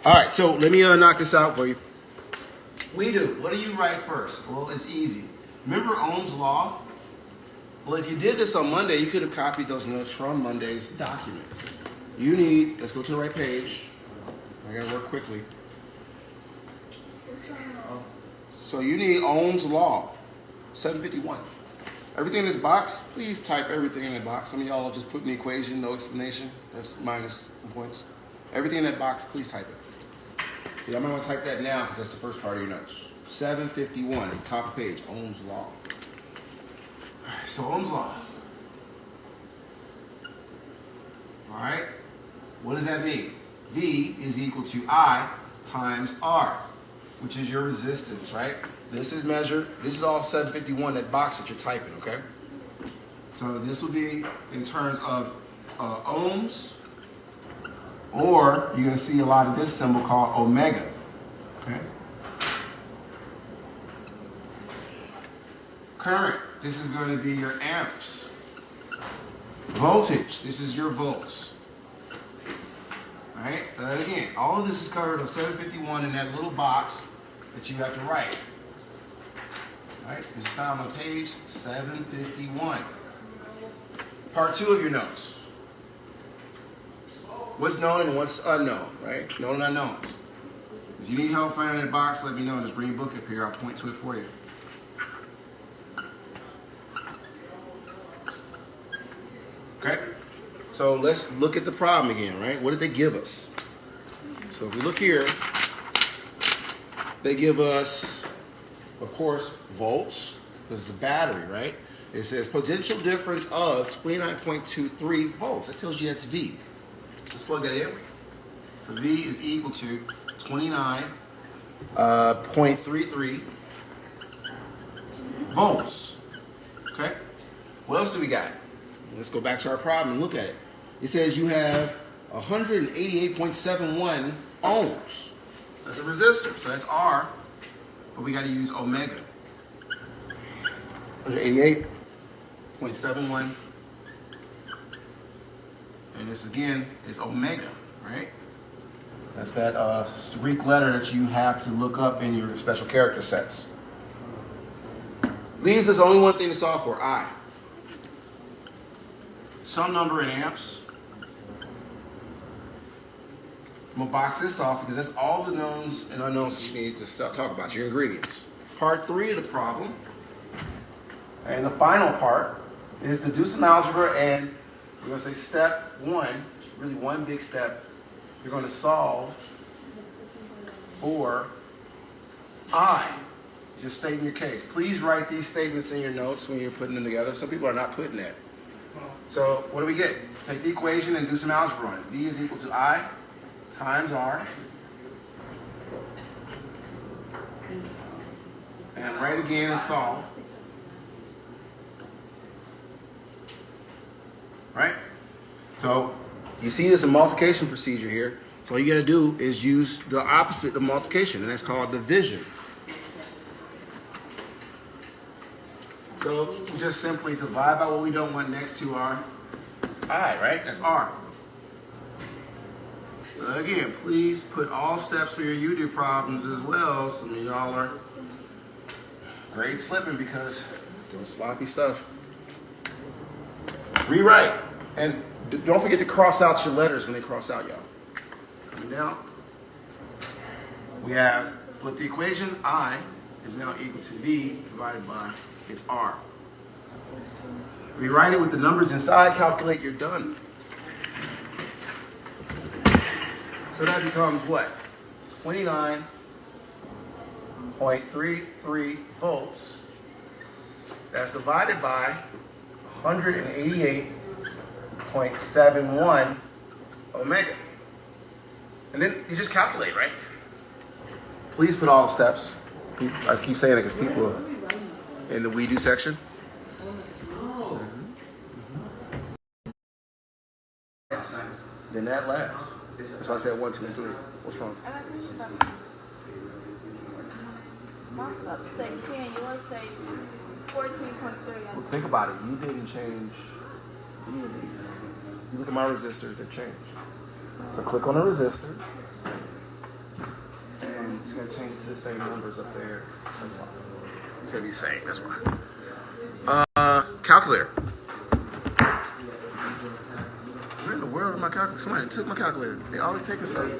All right, so let me knock this out for you. We do. What do you write first? Well, it's easy. Remember Ohm's law? Well, if you did this on Monday, you could have copied those notes from Monday's document. You need, let's go to the right page. I gotta work quickly. So you need Ohm's law, 751. Everything in this box, please type everything in that box. Some of y'all will just put in the equation, no explanation. That's minus points. Everything in that box, please type it. I might want to type that now because that's the first part of your notes. 751, at the top of the page, Ohm's law. All right, so Ohm's law. All right, what does that mean? V is equal to I times R, which is your resistance, right? This is measured, this is all 751, that box that you're typing, okay? So this will be in terms of ohms, or you're going to see a lot of this symbol called omega, okay? Current, this is going to be your amps. Voltage, this is your volts. All right, again, all of this is covered on 751 in that little box that you have to write. All right, this is found on page 751. Part 2 of your notes. What's known and what's unknown, right? Known and unknowns. If you need help finding that box, let me know. Just bring your book up here. I'll point to it for you. Okay? So let's look at the problem again, right? What did they give us? So if we look here, they give us, of course, volts. This is a battery, right? It says potential difference of 29.23 volts. That tells you that's V. Let's plug that in. So V is equal to 29.33 volts. Okay? What else do we got? Let's go back to our problem and look at it. It says you have 188.71 ohms. That's a resistor, so that's R, but we got to use omega. 188.71. And this again is omega, right? That's that Greek letter that you have to look up in your special character sets. Leaves us only one thing to solve for, I. Some number in amps. I'm going to box this off because that's all the knowns and unknowns that you need to talk about, your ingredients. Part 3 of the problem, and the final part, is to do some algebra, and we're going to say step 1, really one big step. You're going to solve for I. Just stating your case. Please write these statements in your notes when you're putting them together. Some people are not putting that. So what do we get? Take the equation and do some algebra on it. V is equal to I times R. And write again and solve. Right? So you see there's a multiplication procedure here. So all you got to do is use the opposite of multiplication, and that's called division. So just simply divide by what we don't want next to our I, right? That's R. Again, please put all steps for your UDO problems as well. Some of y'all are grade slipping because doing sloppy stuff. Rewrite. And don't forget to cross out your letters when they cross out, y'all. Coming down. We have, flip the equation. I is now equal to V divided by its R. Rewrite it with the numbers inside. Calculate, you're done. So that becomes what? 29.33 volts. That's divided by 188.71 omega. And then you just calculate, right? Please put all the steps. I keep saying it because people are in the we do section. Then that last. That's why I said 1, 2, and 3. What's wrong? Stop. Say 10. You want to say 14.3. Well, think about it. You didn't change any of these. You look at my resistors, they changed. So click on the resistor. gotta change it to the same numbers up there. That's why. It's gonna be the same. That's why. Calculator. Where in the world is my calculator? Somebody took my calculator. They always take stuff.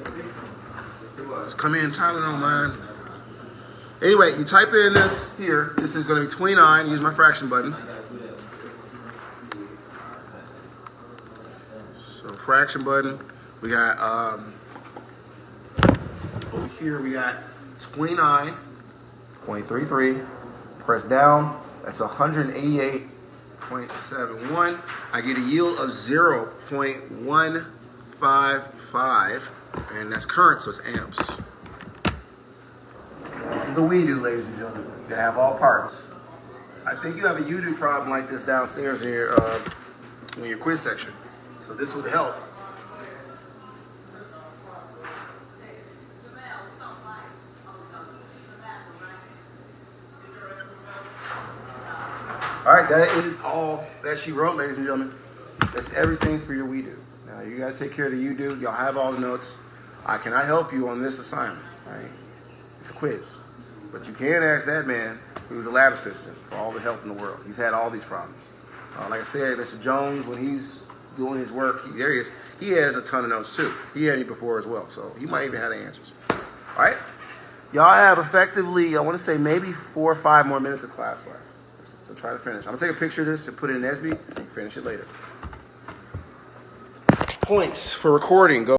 Just come in, try it online. Anyway, you type in this here. This is gonna be 29. Use my fraction button. So fraction button. We got over here we got 29.33. Press down. That's 188.71. I get a yield of 0.155, and that's current, so it's amps. This is the we do, ladies and gentlemen. You gotta have all parts. I think you have a you do problem like this downstairs in your quiz section. So this would help. All right, that is all that she wrote, ladies and gentlemen. That's everything for your we do. Now you gotta take care of the you do. Y'all have all the notes. I cannot help you on this assignment, right? It's a quiz. But you can ask that man who's a lab assistant for all the help in the world. He's had all these problems. Like I said, Mr. Jones, when he's doing his work, there he is. He has a ton of notes too. He had it before as well, so he might even have the answers. All right? Y'all have effectively, I want to say maybe 4 or 5 more minutes of class left. So try to finish. I'm going to take a picture of this and put it in SB so you can finish it later. Points for recording. Go.